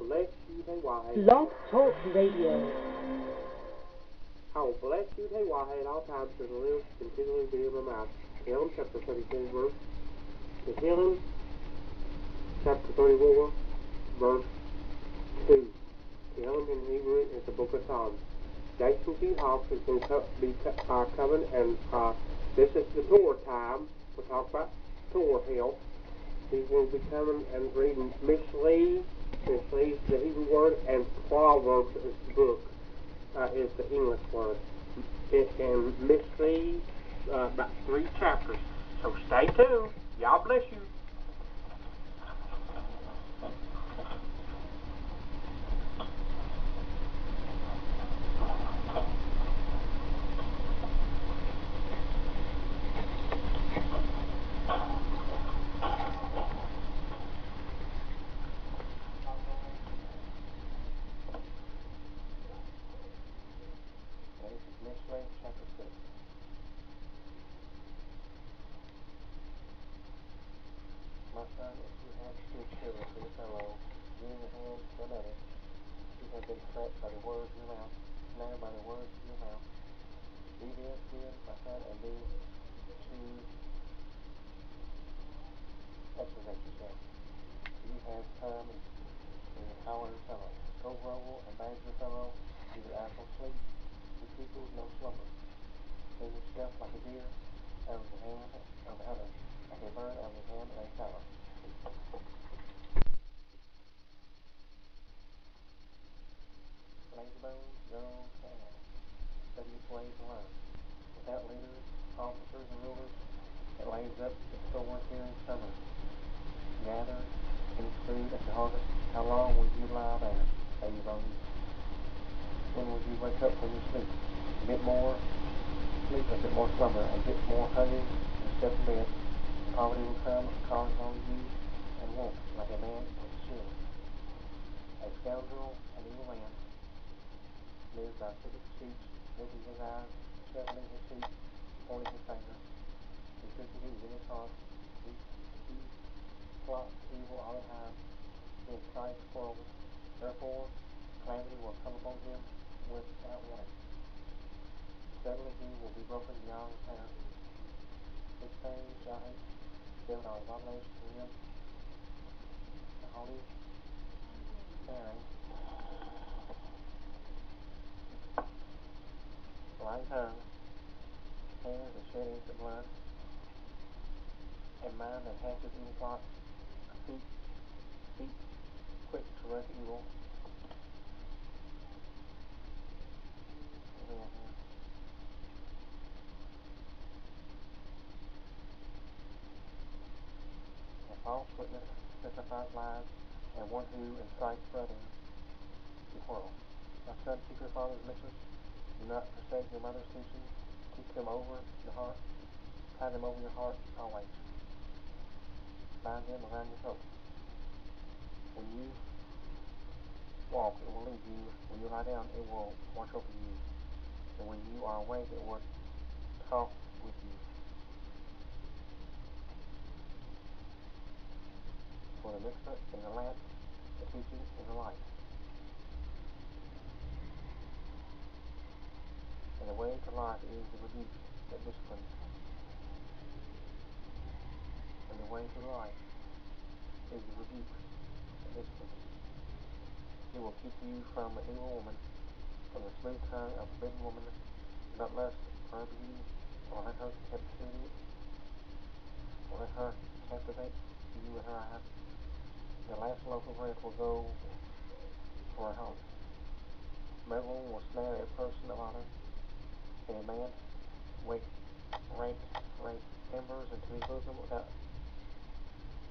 bless you, Hawaii. Blog Talk Radio. I will bless you, Hawaii, at all times, and live continually be in my mouth. Hymn chapter 32, verse. Hymn chapter 34, verse 2. Hymn in Hebrew is the book of Psalms. Jason G. Hawks is going to be coming, and this is the Torah Time. We'll talk about Torah Hill. He will be coming and reading Mishlei. Mishlei is the Hebrew word, and Proverbs is the book, is the English word. And Mishlei, about 3 chapters. So stay tuned. Y'all bless you. Mishlei chapter 6. My son, if you have stood still for your fellow, giving your hands to another, you have been trapped by the words of your mouth, snared by the words of your mouth. Do this, then, my son, and do to exercise yourself. You have come in the power of your fellow. Go grovel and badge your fellow, neither ask no sleep, who keepers no slumber. Send yourself like a deer out of the hand of the hunter, like a bird out of the hand of a fowler. Lazy bones, go and study its ways and learn. Without leaders, officers, and rulers, it lays up its store here in summer. Gather in its food at the harvest. How long will you lie there, lazy bones? When will you wake up from your sleep? A bit more sleep, a bit more slumber, a bit more hungry, and step in bed. Poverty will come and call on you and won't, like a man with shield. A scoundrel, an evil man, lives by secret speech, lifting his eyes, shuffling his feet, pointing his finger. Duplicity is in his heart. He plots evil all the time. He incites quarrels. Therefore, calamity will come upon him without warning. Suddenly he will be broken beyond repair. His fame shall hate. Build our abomination to him. The holy bearing. Lying tongue. Hands that shed innocent blood. A mind that hatches evil plots. Feet quick to run to evil. A false witness testifies lies, and one who incites brothers to quarrel. My son, keep your father's mistress. Do not forsake your mother's teaching. Keep them over the heart. Tie them over your heart always. Bind them around your throat. When you walk, it will lead you. When you lie down, it will watch over you. And when you are awake, it will talk with you. For the mitzvah is a lamp, the teaching is a light. And the way to life is the rebuke that disciplines. And the way to life is the rebuke that disciplines. It will keep you from an evil woman, from the smooth tongue of a forbidden woman. Do not lust for her beauty, or let her captivate you with her eyes. The last loaf of bread will go for a home. Meddling will snare a person of honor, and a man rake embers into his bosom without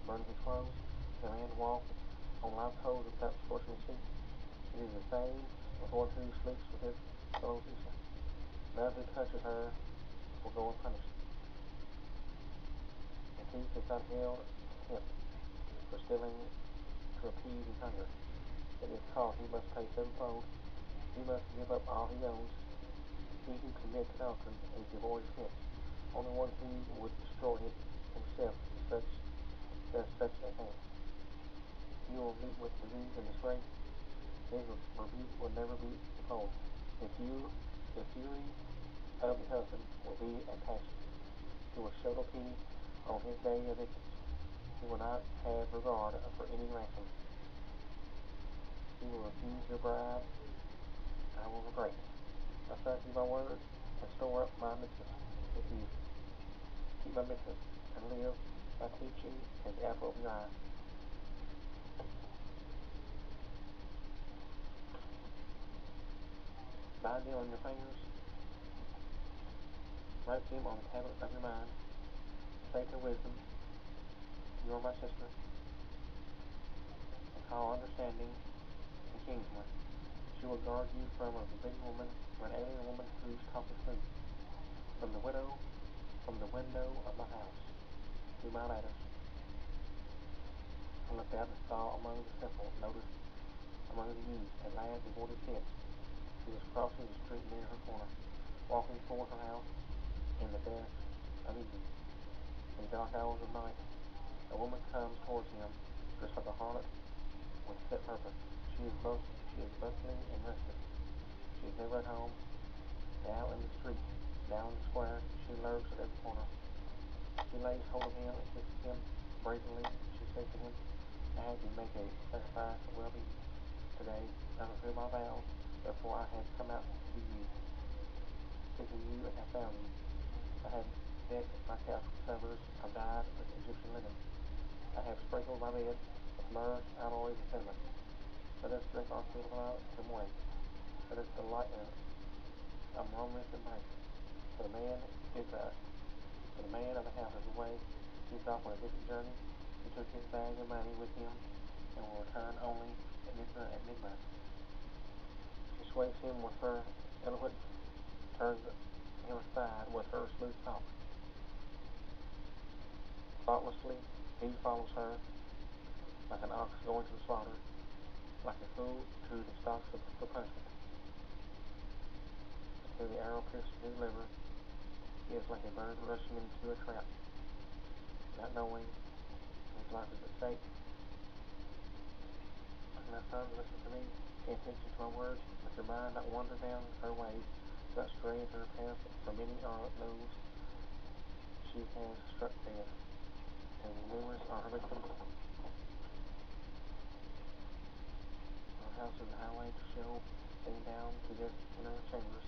burning his clothes. The man walks on live coals without scorching his feet. It is the same with one who sleeps with his fellow sister. None who touches her will go unpunished. A thief is not held contempt for stealing to appease his hunger. If it is caught, he must pay sevenfold. He must give up all he owns. He who commits adultery is devoid of sense. Only one who would destroy himself does such a thing. You will meet with disease and disgrace. His rebuke will never be withheld. The fury of the husband will be a passion. He will show no pity on his day of vengeance. He will not have regard for any ransom. He will refuse your bribe. I will regret. I shall keep my word and store up my mitzvahs with you. Keep my mitzvahs and live. My teaching is the apple of your eye. Bind them on your fingers. Write them on the tablet of your mind. Say to wisdom, you are my sister. And call understanding the kinswoman. She will guard you from a forbidden woman, from an alien woman whose talk is food. From the widow, from the window of my house, through my ladders. I looked out and saw among the simple, noticed among the youths, a lad before his tent. She was crossing the street near her corner, walking toward her house in the dusk of evening. In the dark hours of night, a woman comes towards him, dressed like a harlot with set purpose. She is bustling and restless. She is never at home. Down in the street, down in the square, she lurks at every corner. She lays hold of him and kisses him brazenly. She says to him, I had to make a sacrifice of well-being today. I fulfill my vows. Therefore I have come out to you, seeking you and have found you. I have decked my couch with covers of dyed with Egyptian linen. I have sprinkled my bed with myrrh, aloes, and cinnamon. Let us drink our fill of the morning. Let us delight in aromas and bites. For the man of the house is away. He is off on a distant journey. He took his bag of money with him and will return only at midnight. She sways him with her eloquence, turns him aside with her smooth talk. Thoughtlessly, he follows her like an ox going to the slaughter, like a fool to the stocks for punishment. Until the arrow pierces his liver, he is like a bird rushing into a trap, not knowing his life is at stake. My son, listen to me. Pay attention to my words. Let your mind not wander down her ways, not stray into her path, for many are those she has struck dead, and numerous are her victims. Her house is a highway to Sheol, sitting down to their inner chambers.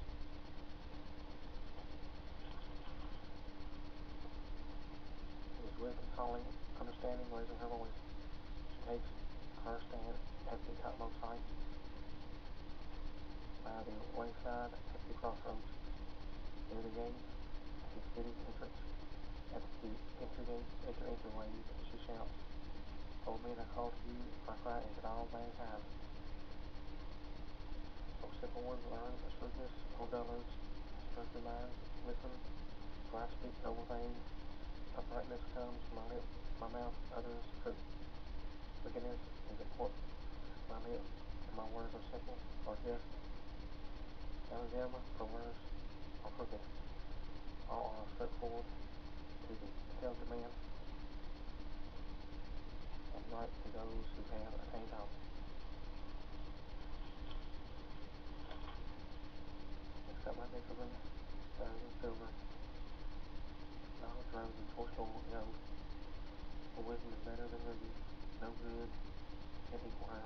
It is wisdom calling, understanding, raising her voice. She takes her stand at the topmost height, by the wayside, at the crossroads, near the gate, at the city's entrance, at the entryway, she shouts, O men, I call to you, I cry into all mankind. O simple ones, learn shrewdness, O dullards, instruct your minds, listen, for I speak noble things. Uprightness comes from my lips, my mouth utters truth. Wickedness is a court, my lips, and my words are simple, or just. None of them for words are crooked. All are straightforward to the intelligent man, and right to those who have attained knowledge. Except my discipline, stones and silver, knowledge rose and torch gold. For wisdom is better than rubies, no good can equal her.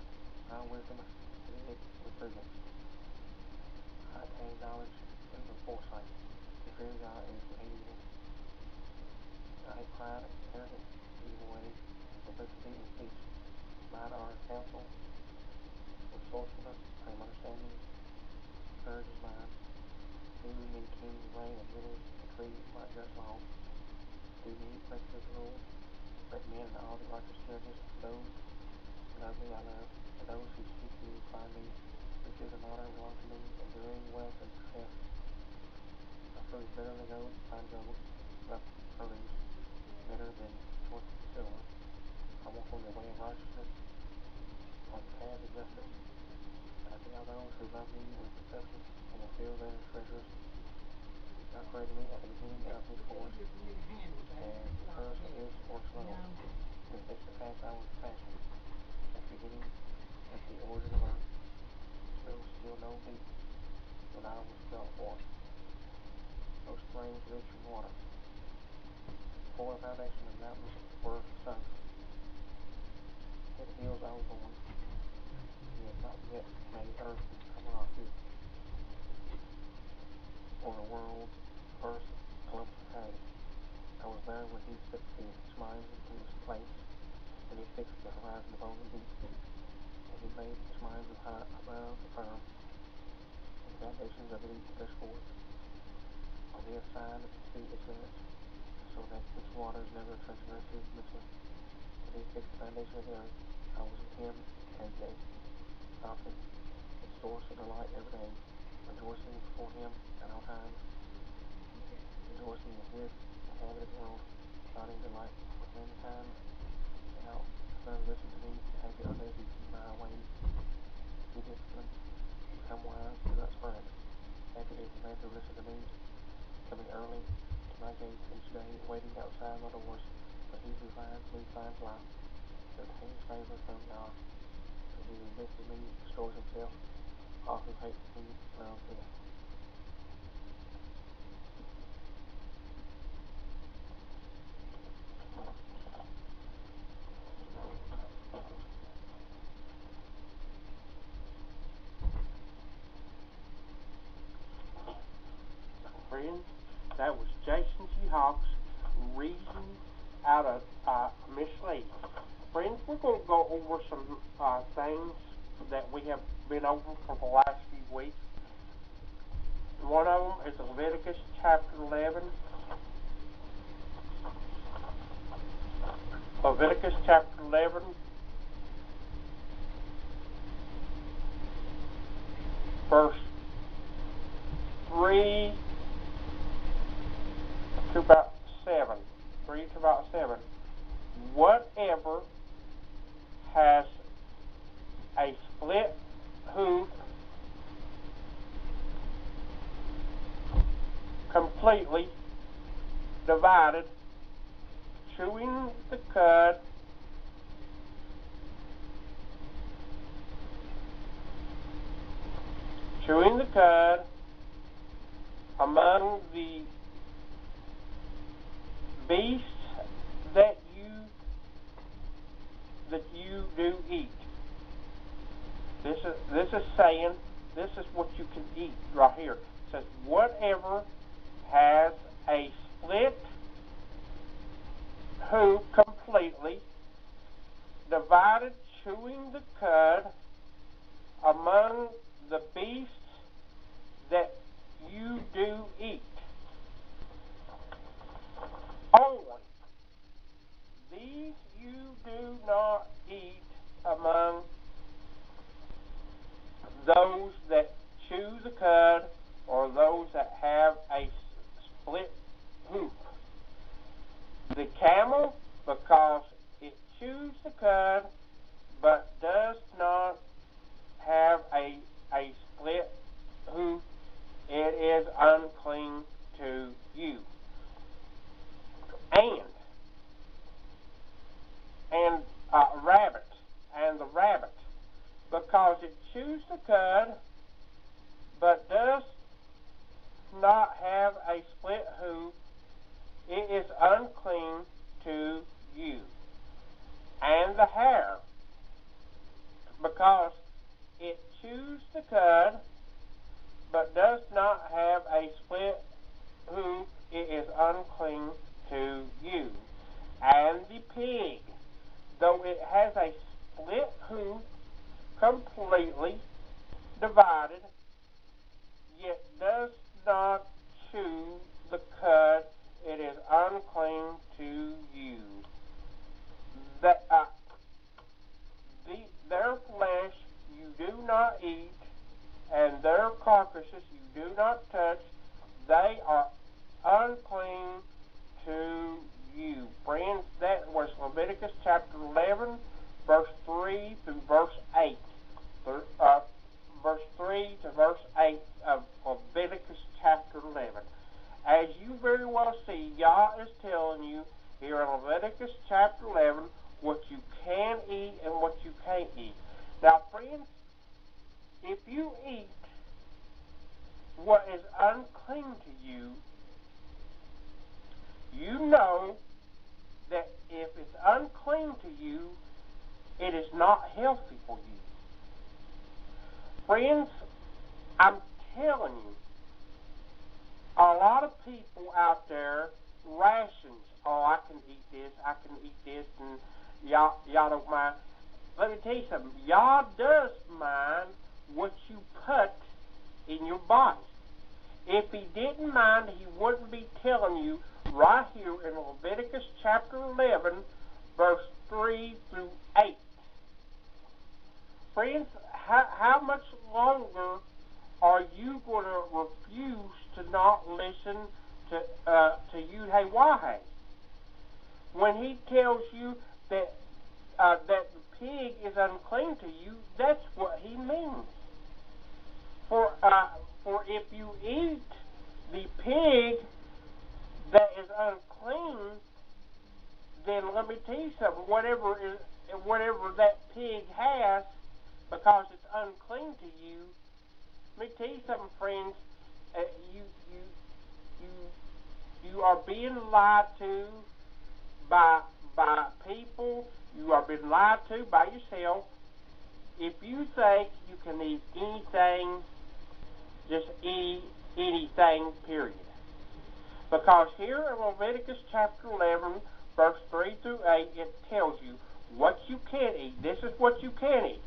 My wisdom is with prudence. I attain knowledge and foresight. The fear of God is with evil. I hate pride, arrogance, evil ways, publicity, and speech. Mine are counsel, resourcefulness, I am understanding, courage is mine. Do me kings reign and rulers decree my just laws. Do me princes rule, great men and all the righteous judges. Those who love me I love, and those who seek me find me. Riches and honor belong to me, enduring wealth and success. My food is better than gold, fine gold, rough pearls, better than choice silver. I walk on the way of righteousness, on the path of justice. And I tell those who love me with deception and will fill their treasures. God created me at the beginning of his course, and the person is or slow. If it's the path I was passing, if you beginning, at the origin of earth, there was still no deep when I was felt forth, no springs rich in water. Before the foundation of mountains were sunk, at the hills I was born, he had not yet made earth come off it, or the world's first glimpse of hay. I was there when he set its minds into his place, when he fixed the horizon above the deep, and he made its minds above the firm, and the foundations of the deep gush forth. On the other side of the sea its limits, so that its waters never transgress his mitzvah. And he fixed the foundation of the earth. I was with him as a fountain, its source of delight every day, rejoicing before him at all times, rejoicing in his inhabited world, finding delight within time. Now, sons, listen to me, take your identity, keep my ways, be disciplined, become wise, do not spread. Happy is the man who listens to me, coming early to my gates each day, waiting outside my doors. But he who finds me finds life, to obtain favor from God. And he who misses me destroys himself. All who hate me love death. Friends, that was Jason G. Hawks reading out of Miss Lee. Friends, we're going to go over some things that we have been over for the last few weeks. One of them is Leviticus chapter 11. Leviticus chapter 11. Verse 3 to about 7. 3 to about 7. Whatever has a split hoof completely divided, chewing the cud, among the beasts that you do eat. This is saying, this is what you can eat right here. It says, whatever has a split hoof completely, divided, chewing the cud, among the beasts that you do eat. Only these you do not eat among those that chew the cud or those that have a split hoof. The camel, because it chews the cud but does not have a split hoof, it is unclean to you. And the rabbit, because it chews the cud but does not have a split hoof, it is unclean to you. And the hare, because it chews the cud but does not have a split hoof, it is unclean to you. And the pig, though it has a split hoof completely divided, yet does not chew the cud, it is unclean to you. Their flesh you do not eat, and their carcasses you do not touch. They are unclean to you. Friends, that was Leviticus chapter 11, verse 3 through verse 8. Verse 3 to verse 8 of Leviticus chapter 11. As you very well see, Yah is telling you here in Leviticus chapter 11 what you can eat and what you can't eat. Now, friends, if you eat what is unclean to you, you know that if it's unclean to you, it is not healthy for you. Friends, I'm telling you, a lot of people out there, rations. Oh, I can eat this, and y'all don't mind. Let me tell you something. Y'all does mind what you put in your body. If he didn't mind, he wouldn't be telling you right here in Leviticus chapter 11, verse 3 through 8. Friends, how much longer are you going to refuse to not listen to Yud-Heh-Wah-Heh? When he tells you that that the pig is unclean to you, that's what he means. For if you eat the pig that is unclean, then let me tell you something. Whatever that pig has, because it's unclean to you, let me tell you something, friends. You are being lied to by people. You are being lied to by yourself. If you think you can eat anything, just eat anything, period. Because here in Leviticus chapter 11, verse 3 through 8, it tells you what you can eat. This is what you can eat.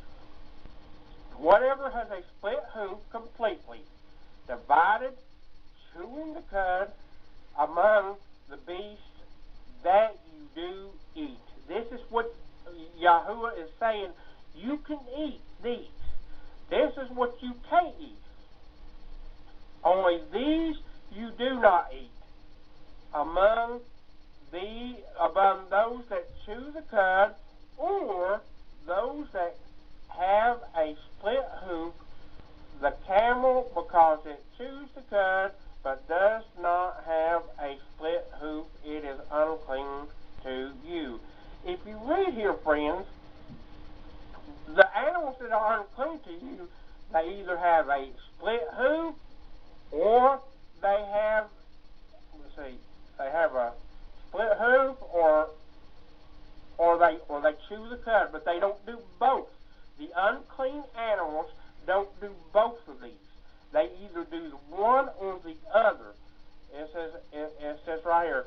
Whatever has a split hoof completely, divided, chewing the cud among the beasts that you do eat. This is what Yahuwah is saying. You can eat these. This is what you can't eat. Only these you do not eat. Among those that chew the cud, or those that have a split hoof, the camel, because it chews the cud, but does not have a split hoof, it is unclean to you. If you read here, friends, the animals that are unclean to you, they either have a split hoof, or they have, they have a split hoof, or they chew the cud, but they don't do both. The unclean animals don't do both of these. They either do the one or the other. It says right here,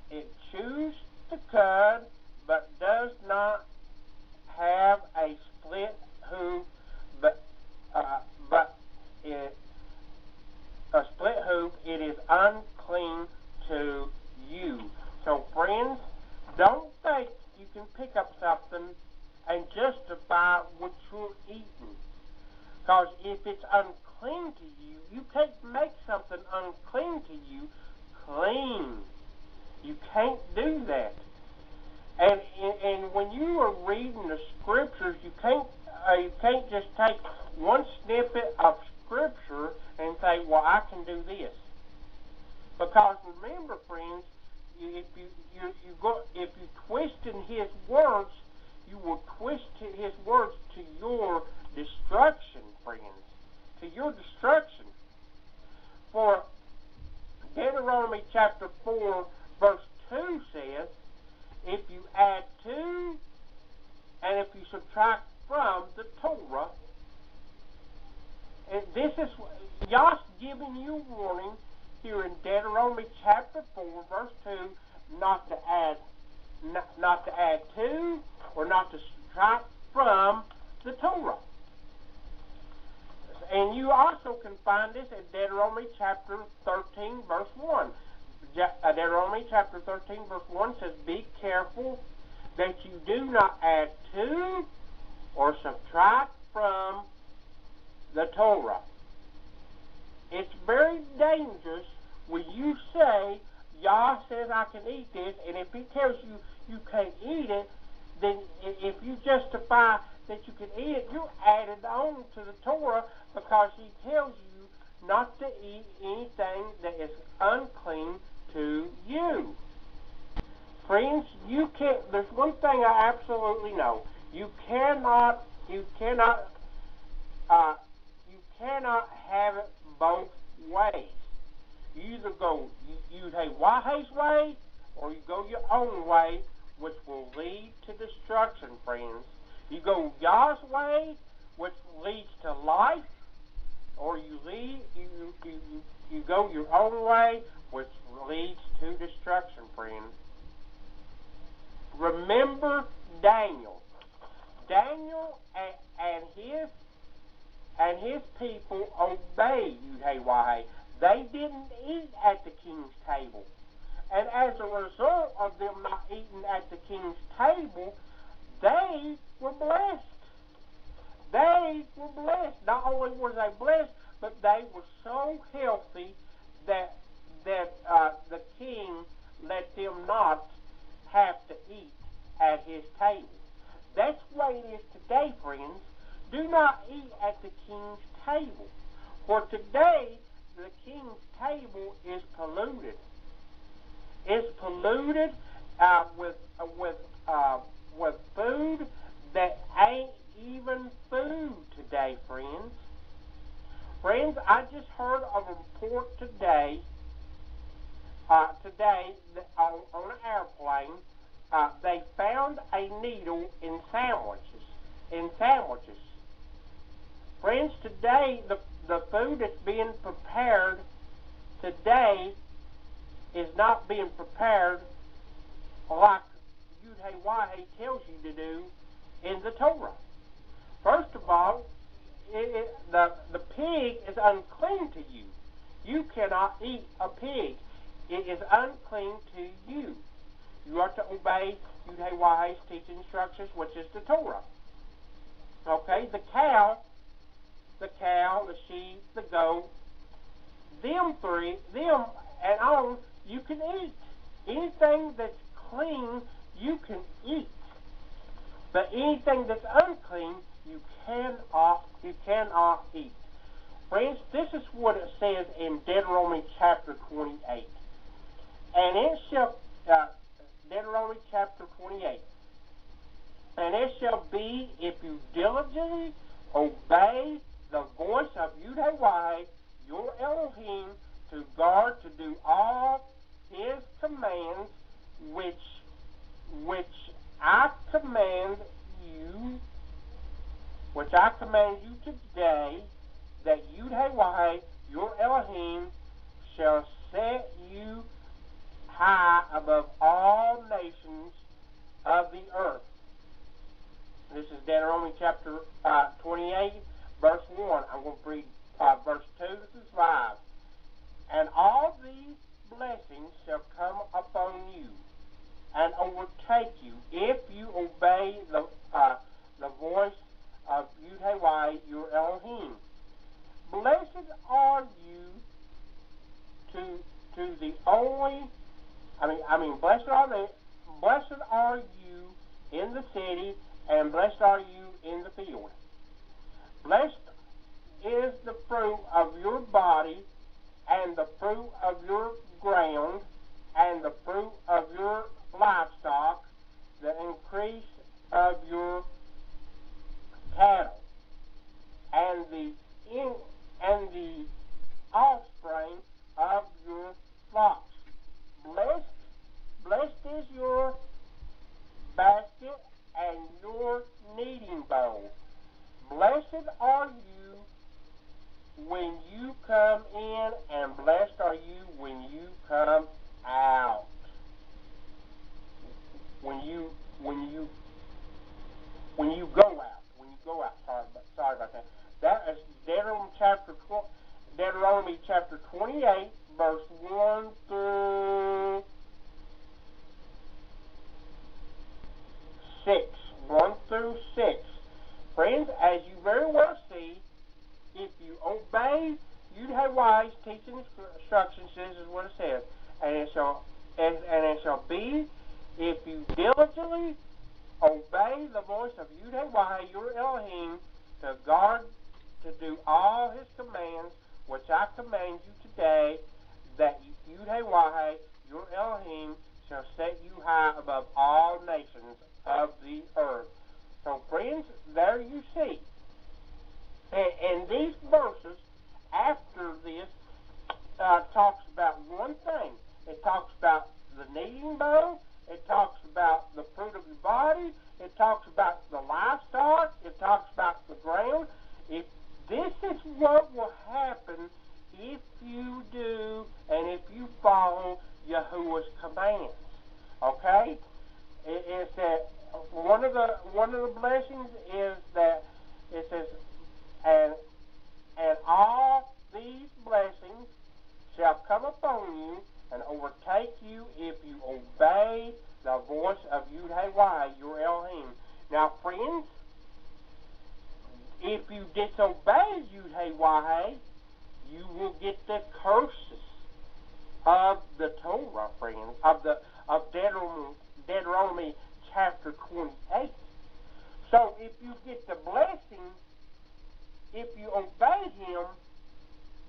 it chews the cud, but does not have a split hoof, a split hoof, it is unclean to you. So, friends, don't think you can pick up something and justify what you're eating. Because if it's unclean to you, you can't make something unclean to you clean. You can't do that. And when you are reading the scriptures, you can't just take one snippet of scripture and say, well, I can do this. Because remember, friends, if you twist in his words, you will twist his words to your destruction, friends, to your destruction. For Deuteronomy chapter 4, verse 2 says, if you add to and if you subtract from the Torah, and this is Yah's giving you warning here in Deuteronomy chapter 4, verse 2, not to add to or not to subtract from the Torah. And you also can find this in Deuteronomy chapter 13, verse 1. Deuteronomy chapter 13, verse 1 says, be careful that you do not add to or subtract from the Torah. It's very dangerous when you say, Yah says I can eat this, and if he tells you you can't eat it, then if you justify that you can eat it, you're added on to the Torah because he tells you not to eat anything that is unclean to you. Friends, you can't. There's one thing I absolutely know. You cannot have it both ways. You either go Yud-Heh-Wah-Heh's way, or you go your own way, which will lead to destruction, friends. You go Yah's way, which leads to life, or you go your own way, which leads to destruction, friends. Remember Daniel. Daniel and his people obeyed Yud-Heh-Wah-Heh. They didn't eat at the king's table. And as a result of them not eating at the king's table, they were blessed. They were blessed. Not only were they blessed, but they were so healthy that the king let them not have to eat at his table. That's the way it is today, friends. Do not eat at the king's table. For today, the king's table is polluted. It's polluted with food that ain't even food today, friends. Friends, I just heard of a report today on an airplane. They found a needle in sandwiches. Friends, today the food that's being prepared today is not being prepared like Yud-Heh-Wah-Heh tells you to do in the Torah. First of all, the pig is unclean to you. You cannot eat a pig. It is unclean to you. You are to obey Yud-Heh-Wah-Heh's teaching instructions, which is the Torah. Okay, the cow, the sheep, the goat, them and on, you can eat. Anything that's clean, you can eat. But anything that's unclean, you cannot eat. Friends, this is what it says in Deuteronomy chapter 28. And it shall, Deuteronomy chapter 28. And it shall be, if you diligently obey the voice of Yud-Heh-Wah-Heh, your Elohim, to guard to do all his commands, which I command you today, that Yud-Heh-Wah-Heh, your Elohim, shall set you high above all nations of the earth. This is Deuteronomy chapter 28, verse 1. I'm going to read verse 2 through 5. And all these blessings shall come upon you and overtake you if you obey the voice of Yud-Heh-Wah, your Elohim. Blessed are you to the only. Blessed are you in the city, and blessed are you in the field. Blessed is the fruit of your body, and the fruit of your ground, and the fruit of your livestock, the increase of your cattle, and the offspring of your flocks. Blessed is your basket and your kneading bowl. Blessed are you when you come in, and blessed are you when you come out. When you go out. Sorry about that. That is Deuteronomy chapter 28, verse 1 through 6. 1 through 6. Friends, as you very well see, if you obey Yud-Heh-Wah's teaching instructions, this is what it says, and it shall be, if you diligently obey the voice of Yud-Heh-Wah, your Elohim, to guard to do all his commands, which I command you today, that Yud-Heh-Wah, your Elohim, shall set you high above all nations of the earth. So, friends, there you see. And these verses, after this, talks about one thing. It talks about the kneading bowl. It talks about the fruit of the body. It talks about the livestock. It talks about the ground. If this is what will happen if you do and if you follow Yahuwah's commands. Okay? It said one of the blessings is that it says, and all these blessings shall come upon you and overtake you if you obey the voice of Yud-Heh-Wah, your Elohim. Now, friends, if you disobey Yud-Heh-Wah, you will get the curses of the Torah, friends, of Deuteronomy chapter 28. So, if you get the blessing, if you obey Him,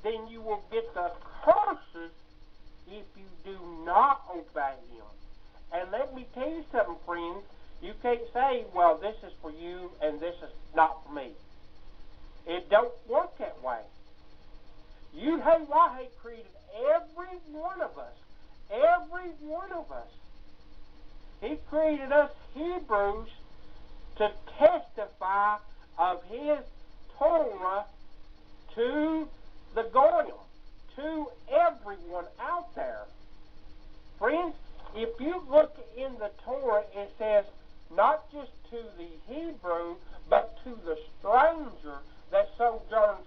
then you will get the curses if you do not obey Him. And let me tell you something, friends. You can't say, well, this is for you and this is not for me. It don't work that way. Yud-Heh-Wah created every one of us. Every one of us. He created us Hebrews to testify of His Torah to the Goyim, to everyone out there. Friends, if you look in the Torah, it says not just to the Hebrew, but to the stranger that sojourns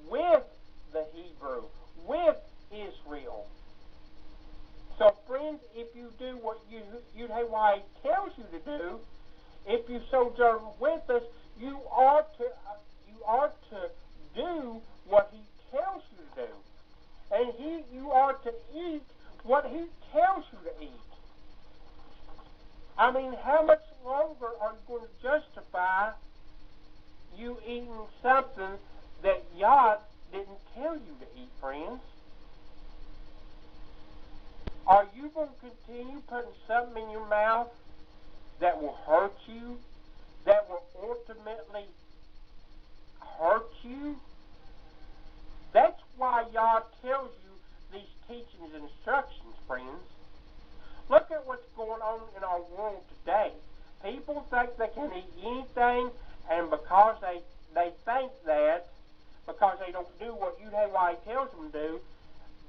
with the Hebrew, with Israel. So, friends, if you do what Yud-Heh-Wah tells you to do, if you sojourn with us, you are to do what He tells you to do. And you are to eat what He tells you to eat. I mean, how much longer are you going to justify you eating something that Yah didn't tell you to eat, friends? Are you going to continue putting something in your mouth that will hurt you, that will ultimately hurt you? That's why Yah tells you these teachings and instructions, friends. Look at what's going on in our world today. People think they can eat anything, and because they think that, because they don't do what Yud-Heh-Wah tells them to do,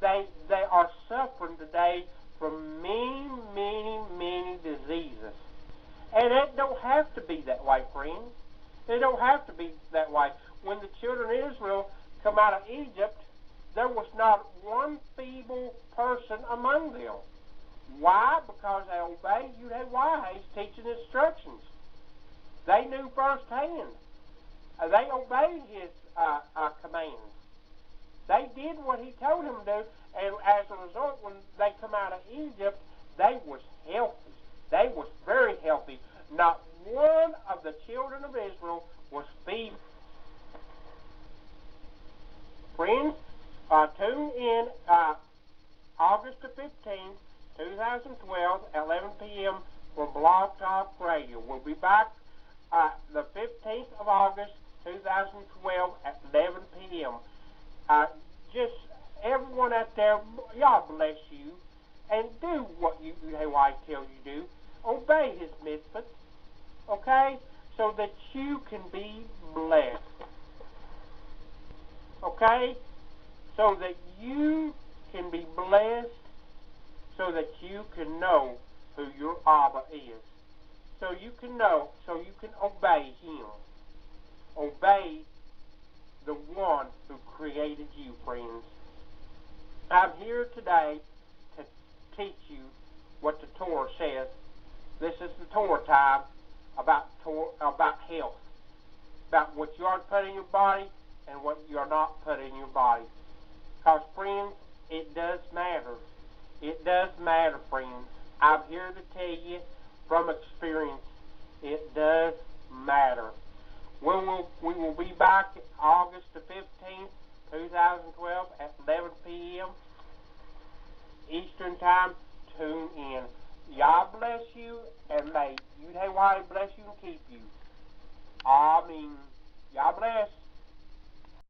they are suffering today from many, many, many diseases. And it don't have to be that way, friends. It don't have to be that way. When the children of Israel come out of Egypt, there was not one feeble person among them. Why? Because they obeyed Yud-Heh-Wah's teaching instructions. They knew firsthand. They obeyed His commands. They did what He told them to do, and as a result, when they come out of Egypt, they was healthy. They was very healthy. Not one of the children of Israel was feeble. Friends, tune in August the 15th, 2012, at 11 p.m. for Blog Talk Radio. We'll be back the 15th of August, 2012, at 11 p.m. Just everyone out there, y'all bless you, and do what Yud-Heh-Wah tells you to do. Obey His mitzvahs, okay, so that you can be blessed. Okay? So that you can be blessed, so that you can know who your Abba is. So you can know, so you can obey Him. Obey the one who created you, friends. I'm here today to teach you what the Torah says. This is the Torah time about health, about what you are to put in your body and what you are not put in your body. Because, friends, it does matter. It does matter, friends. I'm here to tell you from experience, it does matter. We will be back August the 15th, 2012 at 11 p.m. Eastern Time. Tune in. Yah bless you, and may Yud-Heh-Wah bless you and keep you. y'all bless.